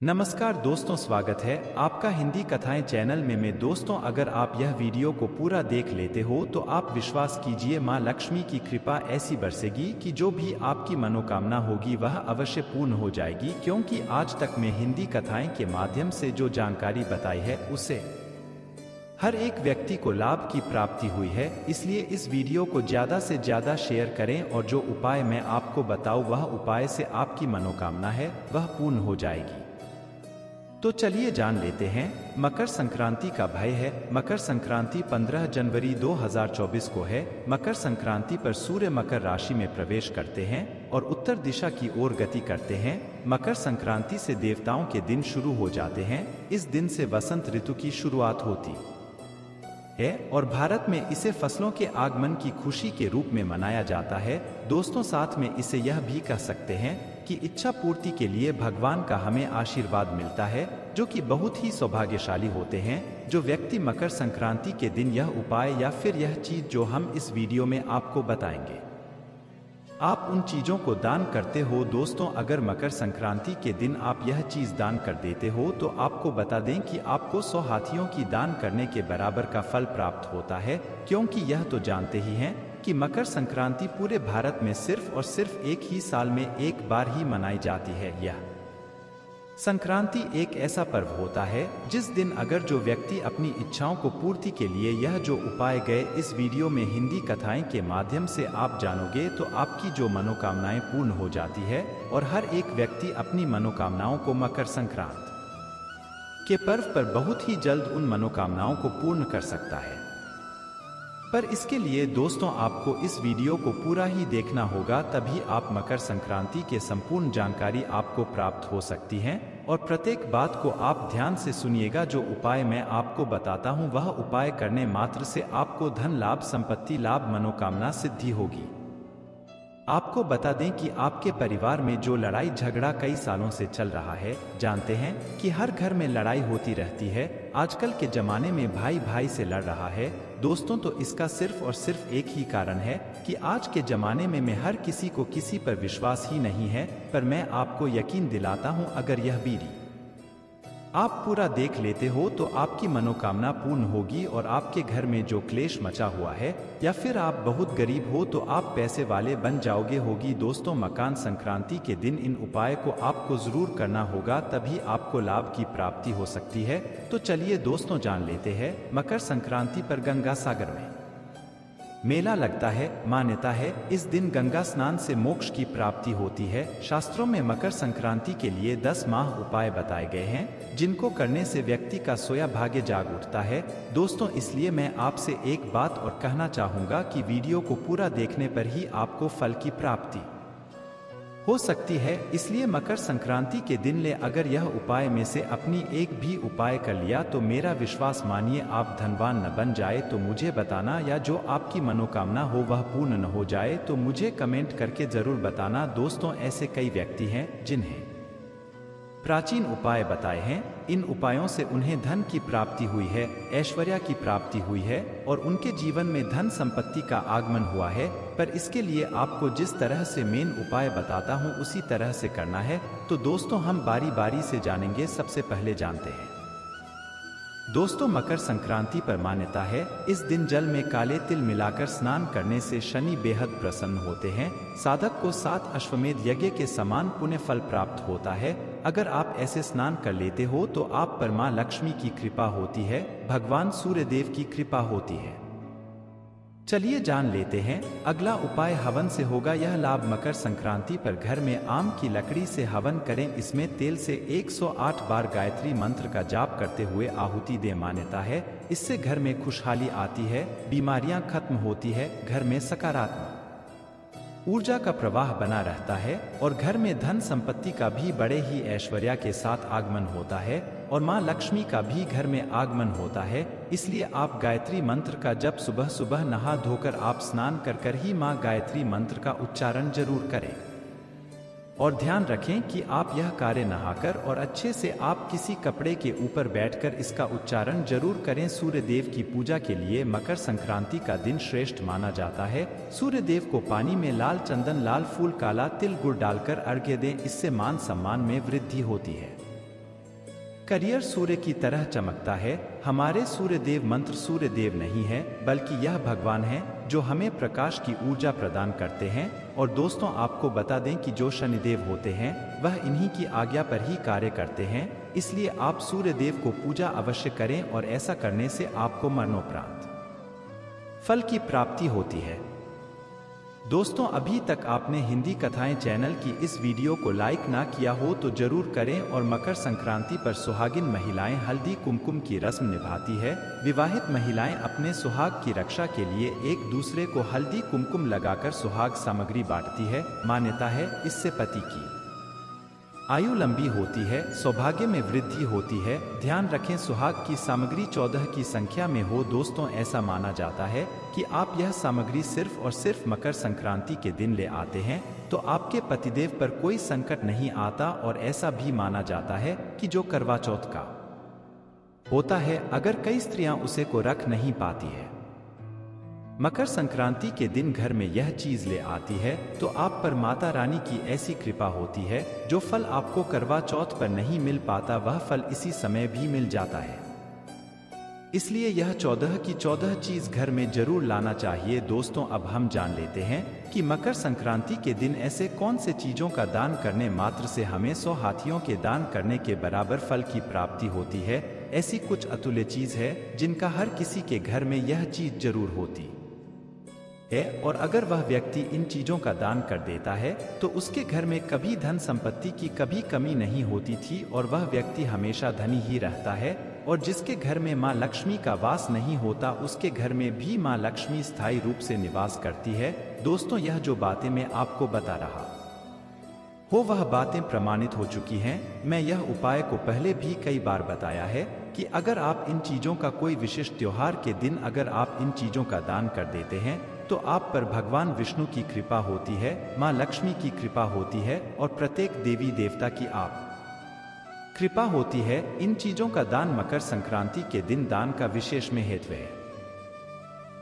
नमस्कार दोस्तों, स्वागत है आपका हिंदी कथाएं चैनल में। दोस्तों, अगर आप यह वीडियो को पूरा देख लेते हो तो आप विश्वास कीजिए माँ लक्ष्मी की कृपा ऐसी बरसेगी कि जो भी आपकी मनोकामना होगी वह अवश्य पूर्ण हो जाएगी। क्योंकि आज तक मैं हिंदी कथाएं के माध्यम से जो जानकारी बताई है उससे हर एक व्यक्ति को लाभ की प्राप्ति हुई है। इसलिए इस वीडियो को ज़्यादा से ज़्यादा शेयर करें और जो उपाय मैं आपको बताऊं वह उपाय से आपकी मनोकामना है वह पूर्ण हो जाएगी। तो चलिए जान लेते हैं। मकर संक्रांति का भय है। मकर संक्रांति 15 जनवरी 2024 को है। मकर संक्रांति पर सूर्य मकर राशि में प्रवेश करते हैं और उत्तर दिशा की ओर गति करते हैं। मकर संक्रांति से देवताओं के दिन शुरू हो जाते हैं। इस दिन से वसंत ऋतु की शुरुआत होती है और भारत में इसे फसलों के आगमन की खुशी के रूप में मनाया जाता है। दोस्तों, साथ में इसे यह भी कह सकते हैं कि इच्छा पूर्ति के लिए भगवान का हमें आशीर्वाद मिलता है, जो कि बहुत ही सौभाग्यशाली होते हैं जो व्यक्ति मकर संक्रांति के दिन यह उपाय या फिर यह चीज जो हम इस वीडियो में आपको बताएंगे आप उन चीजों को दान करते हो। दोस्तों, अगर मकर संक्रांति के दिन आप यह चीज दान कर देते हो तो आपको बता दें कि आपको 100 हाथियों की दान करने के बराबर का फल प्राप्त होता है। क्योंकि यह तो जानते ही हैं कि मकर संक्रांति पूरे भारत में सिर्फ और सिर्फ एक ही साल में एक बार ही मनाई जाती है। यह संक्रांति एक ऐसा पर्व होता है जिस दिन अगर जो व्यक्ति अपनी इच्छाओं को पूर्ति के लिए यह जो उपाय गए इस वीडियो में हिंदी कथाएं के माध्यम से आप जानोगे तो आपकी जो मनोकामनाएं पूर्ण हो जाती है और हर एक व्यक्ति अपनी मनोकामनाओं को मकर संक्रांति के पर्व पर बहुत ही जल्द उन मनोकामनाओं को पूर्ण कर सकता है। पर इसके लिए दोस्तों आपको इस वीडियो को पूरा ही देखना होगा, तभी आप मकर संक्रांति के संपूर्ण जानकारी आपको प्राप्त हो सकती है। और प्रत्येक बात को आप ध्यान से सुनिएगा। जो उपाय मैं आपको बताता हूँ वह उपाय करने मात्र से आपको धन लाभ, संपत्ति लाभ, मनोकामना सिद्धि होगी। आपको बता दें कि आपके परिवार में जो लड़ाई झगड़ा कई सालों से चल रहा है, जानते हैं कि हर घर में लड़ाई होती रहती है। आजकल के जमाने में भाई भाई से लड़ रहा है। दोस्तों, तो इसका सिर्फ और सिर्फ एक ही कारण है कि आज के जमाने में हर किसी को किसी पर विश्वास ही नहीं है। पर मैं आपको यकीन दिलाता हूं, अगर यह बीड़ी आप पूरा देख लेते हो तो आपकी मनोकामना पूर्ण होगी और आपके घर में जो क्लेश मचा हुआ है या फिर आप बहुत गरीब हो तो आप पैसे वाले बन जाओगे होगी। दोस्तों, मकर संक्रांति के दिन इन उपाय को आपको जरूर करना होगा, तभी आपको लाभ की प्राप्ति हो सकती है। तो चलिए दोस्तों जान लेते हैं। मकर संक्रांति पर गंगा सागर में मेला लगता है। मान्यता है इस दिन गंगा स्नान से मोक्ष की प्राप्ति होती है। शास्त्रों में मकर संक्रांति के लिए 10 माह उपाय बताए गए हैं जिनको करने से व्यक्ति का सोया भाग्य जाग उठता है। दोस्तों, इसलिए मैं आपसे एक बात और कहना चाहूँगा कि वीडियो को पूरा देखने पर ही आपको फल की प्राप्ति हो सकती है। इसलिए मकर संक्रांति के दिन ले अगर यह उपाय में से अपनी एक भी उपाय कर लिया तो मेरा विश्वास मानिए आप धनवान न बन जाए तो मुझे बताना, या जो आपकी मनोकामना हो वह पूर्ण न हो जाए तो मुझे कमेंट करके जरूर बताना। दोस्तों, ऐसे कई व्यक्ति हैं जिन्हें प्राचीन उपाय बताए हैं। इन उपायों से उन्हें धन की प्राप्ति हुई है, ऐश्वर्य की प्राप्ति हुई है और उनके जीवन में धन संपत्ति का आगमन हुआ है। पर इसके लिए आपको जिस तरह से मेन उपाय बताता हूँ उसी तरह से करना है। तो दोस्तों, हम बारी बारी से जानेंगे। सबसे पहले जानते हैं दोस्तों, मकर संक्रांति पर मान्यता है इस दिन जल में काले तिल मिलाकर स्नान करने से शनि बेहद प्रसन्न होते हैं। साधक को 7 अश्वमेध यज्ञ के समान पुण्य फल प्राप्त होता है। अगर आप ऐसे स्नान कर लेते हो तो आप पर मां लक्ष्मी की कृपा होती है, भगवान सूर्य देव की कृपा होती है। चलिए जान लेते हैं। अगला उपाय हवन से होगा। यह लाभ मकर संक्रांति पर घर में आम की लकड़ी से हवन करें। इसमें तेल से 108 बार गायत्री मंत्र का जाप करते हुए आहुति दें। मान्यता है इससे घर में खुशहाली आती है, बीमारियां खत्म होती है, घर में सकारात्मक ऊर्जा का प्रवाह बना रहता है और घर में धन संपत्ति का भी बड़े ही ऐश्वर्य के साथ आगमन होता है और मां लक्ष्मी का भी घर में आगमन होता है। इसलिए आप गायत्री मंत्र का जप सुबह सुबह नहा धोकर आप स्नान कर ही मां गायत्री मंत्र का उच्चारण जरूर करें। और ध्यान रखें कि आप यह कार्य नहाकर और अच्छे से आप किसी कपड़े के ऊपर बैठकर इसका उच्चारण जरूर करें। सूर्य देव की पूजा के लिए मकर संक्रांति का दिन श्रेष्ठ माना जाता है। सूर्य देव को पानी में लाल चंदन, लाल फूल, काला तिल, गुड़ डालकर अर्घ्य दें। इससे मान सम्मान में वृद्धि होती है। करियर सूर्य की तरह चमकता है। हमारे सूर्य देव मंत्र सूर्य देव नहीं है, बल्कि यह भगवान है जो हमें प्रकाश की ऊर्जा प्रदान करते हैं। और दोस्तों, आपको बता दें कि जो शनिदेव होते हैं वह इन्हीं की आज्ञा पर ही कार्य करते हैं। इसलिए आप सूर्य देव को पूजा अवश्य करें और ऐसा करने से आपको मरणोपरांत फल की प्राप्ति होती है। दोस्तों, अभी तक आपने हिंदी कथाएं चैनल की इस वीडियो को लाइक ना किया हो तो जरूर करें। और मकर संक्रांति पर सुहागिन महिलाएं हल्दी कुमकुम की रस्म निभाती है। विवाहित महिलाएं अपने सुहाग की रक्षा के लिए एक दूसरे को हल्दी कुमकुम लगाकर सुहाग सामग्री बांटती है। मान्यता है इससे पति की आयु लंबी होती है, सौभाग्य में वृद्धि होती है। ध्यान रखें, सुहाग की सामग्री 14 की संख्या में हो। दोस्तों, ऐसा माना जाता है कि आप यह सामग्री सिर्फ और सिर्फ मकर संक्रांति के दिन ले आते हैं तो आपके पतिदेव पर कोई संकट नहीं आता। और ऐसा भी माना जाता है कि जो करवा चौथ का होता है, अगर कई स्त्रियां उसे को रख नहीं पाती है, मकर संक्रांति के दिन घर में यह चीज ले आती है तो आप पर माता रानी की ऐसी कृपा होती है, जो फल आपको करवा चौथ पर नहीं मिल पाता वह फल इसी समय भी मिल जाता है। इसलिए यह 14 की 14 चीज घर में जरूर लाना चाहिए। दोस्तों, अब हम जान लेते हैं कि मकर संक्रांति के दिन ऐसे कौन से चीजों का दान करने मात्र से हमें 100 हाथियों के दान करने के बराबर फल की प्राप्ति होती है। ऐसी कुछ अतुल्य चीज है जिनका हर किसी के घर में यह चीज जरूर होती है। और अगर वह व्यक्ति इन चीजों का दान कर देता है तो उसके घर में कभी धन संपत्ति की कभी कमी नहीं होती थी और वह व्यक्ति हमेशा धनी ही रहता है। और जिसके घर में मां लक्ष्मी का वास नहीं होता उसके घर में भी मां लक्ष्मी स्थायी रूप से निवास करती है। दोस्तों, यह जो बातें मैं आपको बता रहा हो वह बातें प्रमाणित हो चुकी हैं। मैं यह उपाय को पहले भी कई बार बताया है कि अगर आप इन चीजों का कोई विशिष्ट त्योहार के दिन अगर आप इन चीजों का दान कर देते हैं तो आप पर भगवान विष्णु की कृपा होती है, मां लक्ष्मी की कृपा होती है और प्रत्येक देवी देवता की आप कृपा होती है। इन चीजों का दान मकर संक्रांति के दिन दान का विशेष महत्व है।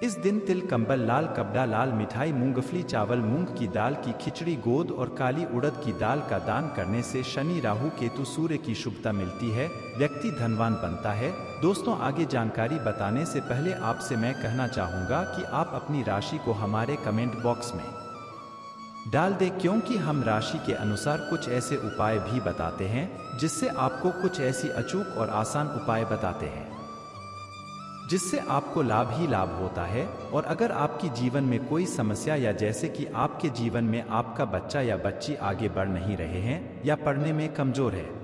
इस दिन तिल, कंबल, लाल कपड़ा, लाल मिठाई, मूंगफली, चावल, मूंग की दाल की खिचड़ी, गोद और काली उड़द की दाल का दान करने से शनि, राहु, केतु, सूर्य की शुभता मिलती है, व्यक्ति धनवान बनता है। दोस्तों, आगे जानकारी बताने से पहले आपसे मैं कहना चाहूंगा कि आप अपनी राशि को हमारे कमेंट बॉक्स में डाल दें, क्योंकि हम राशि के अनुसार कुछ ऐसे उपाय भी बताते हैं जिससे आपको कुछ ऐसी अचूक और आसान उपाय बताते हैं जिससे आपको लाभ ही लाभ होता है। और अगर आपकी जीवन में कोई समस्या या जैसे कि आपके जीवन में आपका बच्चा या बच्ची आगे बढ़ नहीं रहे हैं या पढ़ने में कमजोर है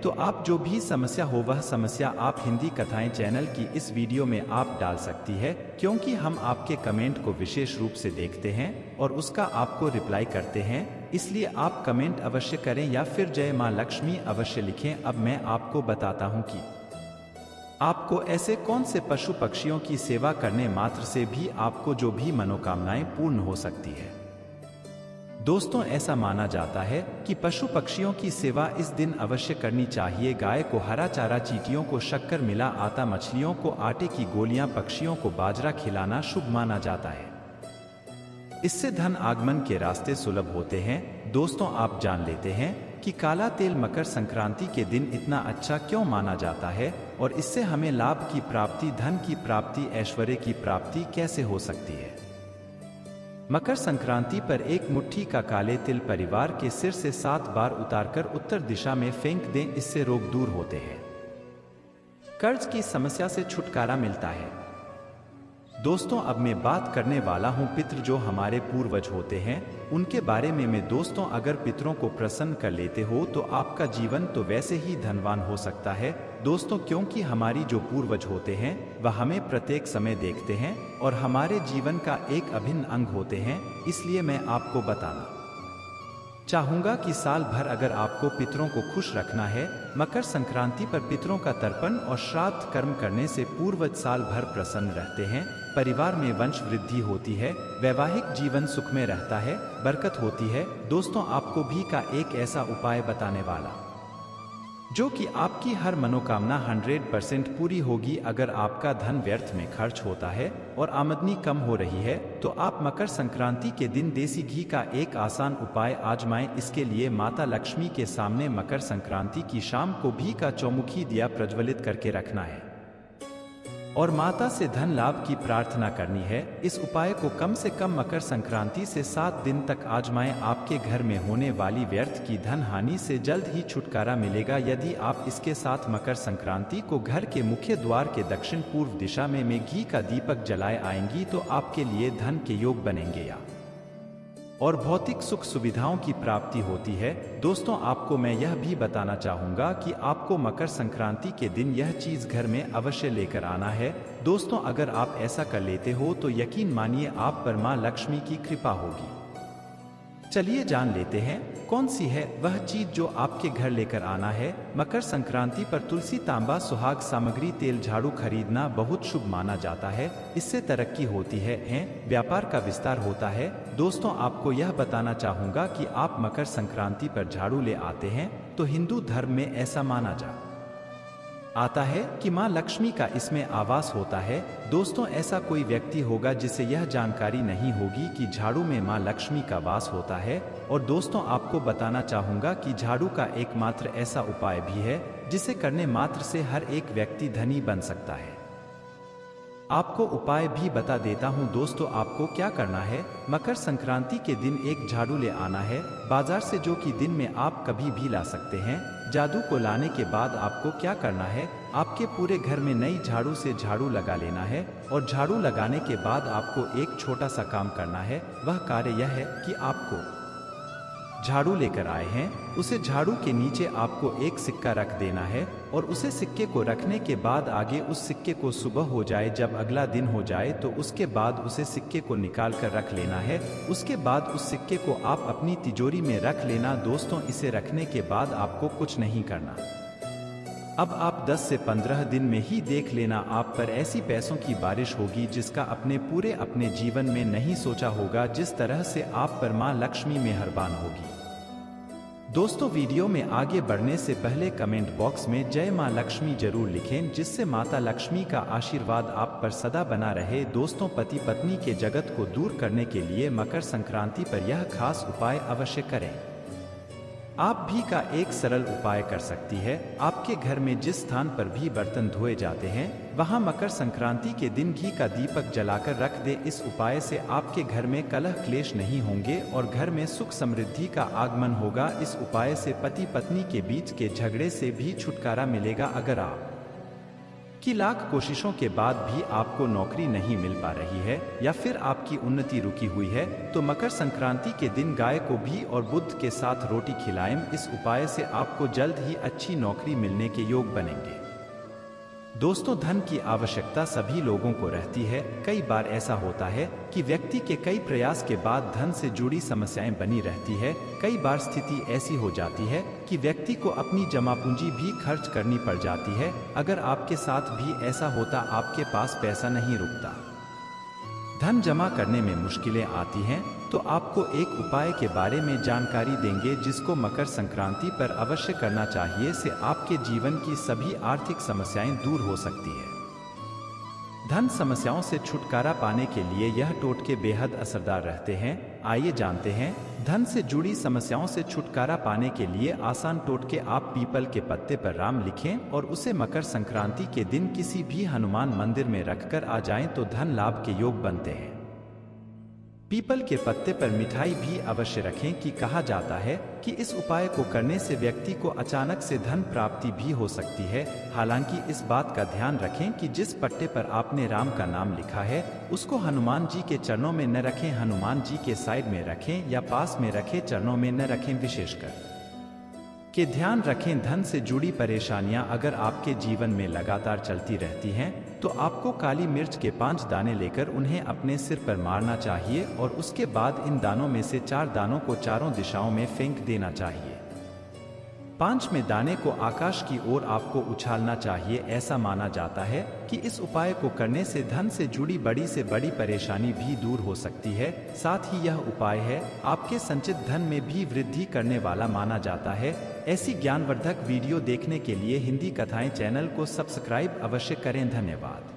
तो आप जो भी समस्या हो वह समस्या आप हिंदी कथाएं चैनल की इस वीडियो में आप डाल सकती है, क्योंकि हम आपके कमेंट को विशेष रूप से देखते हैं और उसका आपको रिप्लाई करते हैं। इसलिए आप कमेंट अवश्य करें या फिर जय मां लक्ष्मी अवश्य लिखें। अब मैं आपको बताता हूं कि आपको ऐसे कौन से पशु पक्षियों की सेवा करने मात्र से भी आपको जो भी मनोकामनाएं पूर्ण हो सकती है। दोस्तों, ऐसा माना जाता है कि पशु पक्षियों की सेवा इस दिन अवश्य करनी चाहिए। गाय को हरा चारा, चींटियों को शक्कर मिला आटा, मछलियों को आटे की गोलियां, पक्षियों को बाजरा खिलाना शुभ माना जाता है। इससे धन आगमन के रास्ते सुलभ होते हैं। दोस्तों, आप जान लेते हैं कि काला तेल मकर संक्रांति के दिन इतना अच्छा क्यों माना जाता है और इससे हमें लाभ की प्राप्ति, धन की प्राप्ति, ऐश्वर्य की प्राप्ति कैसे हो सकती है। मकर संक्रांति पर एक मुट्ठी का काले तिल परिवार के सिर से 7 बार उतारकर उत्तर दिशा में फेंक दें, इससे रोग दूर होते हैं, कर्ज की समस्या से छुटकारा मिलता है। दोस्तों, अब मैं बात करने वाला हूं पितृ जो हमारे पूर्वज होते हैं उनके बारे में। दोस्तों, अगर पितरों को प्रसन्न कर लेते हो तो आपका जीवन तो वैसे ही धनवान हो सकता है। दोस्तों, क्योंकि हमारी जो पूर्वज होते हैं वह हमें प्रत्येक समय देखते हैं और हमारे जीवन का एक अभिन्न अंग होते हैं। इसलिए मैं आपको बताना चाहूंगा कि साल भर अगर आपको पितरों को खुश रखना है, मकर संक्रांति पर पितरों का तर्पण और श्राद्ध कर्म करने से पूर्वज साल भर प्रसन्न रहते हैं, परिवार में वंश वृद्धि होती है, वैवाहिक जीवन सुख में रहता है, बरकत होती है। दोस्तों, आपको भी का एक ऐसा उपाय बताने वाला जो कि आपकी हर मनोकामना 100% पूरी होगी। अगर आपका धन व्यर्थ में खर्च होता है और आमदनी कम हो रही है तो आप मकर संक्रांति के दिन देसी घी का एक आसान उपाय आजमाएं। इसके लिए माता लक्ष्मी के सामने मकर संक्रांति की शाम को घी का चौमुखी दिया प्रज्वलित करके रखना है और माता से धन लाभ की प्रार्थना करनी है। इस उपाय को कम से कम मकर संक्रांति से 7 दिन तक आजमाएं। आपके घर में होने वाली व्यर्थ की धन हानि से जल्द ही छुटकारा मिलेगा। यदि आप इसके साथ मकर संक्रांति को घर के मुख्य द्वार के दक्षिण पूर्व दिशा में घी का दीपक जलाए आएंगी तो आपके लिए धन के योग बनेंगे और भौतिक सुख सुविधाओं की प्राप्ति होती है। दोस्तों, आपको मैं यह भी बताना चाहूँगा कि आपको मकर संक्रांति के दिन यह चीज़ घर में अवश्य लेकर आना है। दोस्तों, अगर आप ऐसा कर लेते हो तो यकीन मानिए आप पर मां लक्ष्मी की कृपा होगी। चलिए जान लेते हैं कौन सी है वह चीज जो आपके घर लेकर आना है। मकर संक्रांति पर तुलसी, तांबा, सुहाग सामग्री, तेल, झाड़ू खरीदना बहुत शुभ माना जाता है। इससे तरक्की होती है, व्यापार का विस्तार होता है। दोस्तों, आपको यह बताना चाहूँगा कि आप मकर संक्रांति पर झाड़ू ले आते हैं तो हिंदू धर्म में ऐसा माना आता है कि मां लक्ष्मी का इसमें आवास होता है। दोस्तों, ऐसा कोई व्यक्ति होगा जिसे यह जानकारी नहीं होगी कि झाड़ू में मां लक्ष्मी का वास होता है। और दोस्तों, आपको बताना चाहूँगा कि झाड़ू का एकमात्र ऐसा उपाय भी है जिसे करने मात्र से हर एक व्यक्ति धनी बन सकता है। आपको उपाय भी बता देता हूँ। दोस्तों, आपको क्या करना है, मकर संक्रांति के दिन एक झाड़ू ले आना है बाजार से, जो कि दिन में आप कभी भी ला सकते हैं। जादू को लाने के बाद आपको क्या करना है, आपके पूरे घर में नई झाड़ू से झाड़ू लगा लेना है और झाड़ू लगाने के बाद आपको एक छोटा सा काम करना है। वह कार्य यह है कि आपको झाड़ू लेकर आए हैं उसे झाड़ू के नीचे आपको एक सिक्का रख देना है और उसे सिक्के को रखने के बाद आगे उस सिक्के को सुबह हो जाए, जब अगला दिन हो जाए तो उसके बाद उसे सिक्के को निकाल कर रख लेना है। उसके बाद उस सिक्के को आप अपनी तिजोरी में रख लेना। दोस्तों, इसे रखने के बाद आपको कुछ नहीं करना। अब आप 10 से 15 दिन में ही देख लेना आप पर ऐसी पैसों की बारिश होगी जिसका अपने जीवन में नहीं सोचा होगा। जिस तरह से आप पर मां लक्ष्मी मेहरबान होगी। दोस्तों, वीडियो में आगे बढ़ने से पहले कमेंट बॉक्स में जय मां लक्ष्मी जरूर लिखें, जिससे माता लक्ष्मी का आशीर्वाद आप पर सदा बना रहे। दोस्तों, पति पत्नी के जगत को दूर करने के लिए मकर संक्रांति पर यह खास उपाय अवश्य करें। आप भी का एक सरल उपाय कर सकती है। आपके घर में जिस स्थान पर भी बर्तन धोए जाते हैं वहां मकर संक्रांति के दिन घी का दीपक जलाकर रख दे। इस उपाय से आपके घर में कलह क्लेश नहीं होंगे और घर में सुख समृद्धि का आगमन होगा। इस उपाय से पति पत्नी के बीच के झगड़े से भी छुटकारा मिलेगा। अगर आप कि लाख कोशिशों के बाद भी आपको नौकरी नहीं मिल पा रही है या फिर आपकी उन्नति रुकी हुई है तो मकर संक्रांति के दिन गाय को भी और बुध के साथ रोटी खिलाएं। इस उपाय से आपको जल्द ही अच्छी नौकरी मिलने के योग बनेंगे। दोस्तों, धन की आवश्यकता सभी लोगों को रहती है। कई बार ऐसा होता है कि व्यक्ति के कई प्रयास के बाद धन से जुड़ी समस्याएं बनी रहती है। कई बार स्थिति ऐसी हो जाती है कि व्यक्ति को अपनी जमा पूंजी भी खर्च करनी पड़ जाती है। अगर आपके साथ भी ऐसा होता, आपके पास पैसा नहीं रुकता, धन जमा करने में मुश्किलें आती हैं, तो आपको एक उपाय के बारे में जानकारी देंगे जिसको मकर संक्रांति पर अवश्य करना चाहिए। से आपके जीवन की सभी आर्थिक समस्याएं दूर हो सकती है। धन समस्याओं से छुटकारा पाने के लिए यह टोटके बेहद असरदार रहते हैं। आइए जानते हैं धन से जुड़ी समस्याओं से छुटकारा पाने के लिए आसान टोटके। आप पीपल के पत्ते पर राम लिखें और उसे मकर संक्रांति के दिन किसी भी हनुमान मंदिर में रखकर आ जाएं तो धन लाभ के योग बनते हैं। पीपल के पत्ते पर मिठाई भी अवश्य रखें कि कहा जाता है कि इस उपाय को करने से व्यक्ति को अचानक से धन प्राप्ति भी हो सकती है। हालांकि इस बात का ध्यान रखें कि जिस पट्टे पर आपने राम का नाम लिखा है उसको हनुमान जी के चरणों में न रखें, हनुमान जी के साइड में रखें या पास में रखें, चरणों में न रखें। विशेषकर के ध्यान रखें, धन से जुड़ी परेशानियां अगर आपके जीवन में लगातार चलती रहती हैं तो आपको काली मिर्च के 5 दाने लेकर उन्हें अपने सिर पर मारना चाहिए और उसके बाद इन दानों में से 4 दानों को चारों दिशाओं में फेंक देना चाहिए। 5 में दाने को आकाश की ओर आपको उछालना चाहिए। ऐसा माना जाता है कि इस उपाय को करने से धन से जुड़ी बड़ी से बड़ी परेशानी भी दूर हो सकती है। साथ ही यह उपाय है आपके संचित धन में भी वृद्धि करने वाला माना जाता है। ऐसी ज्ञानवर्धक वीडियो देखने के लिए हिंदी कथाएं चैनल को सब्सक्राइब अवश्य करें। धन्यवाद।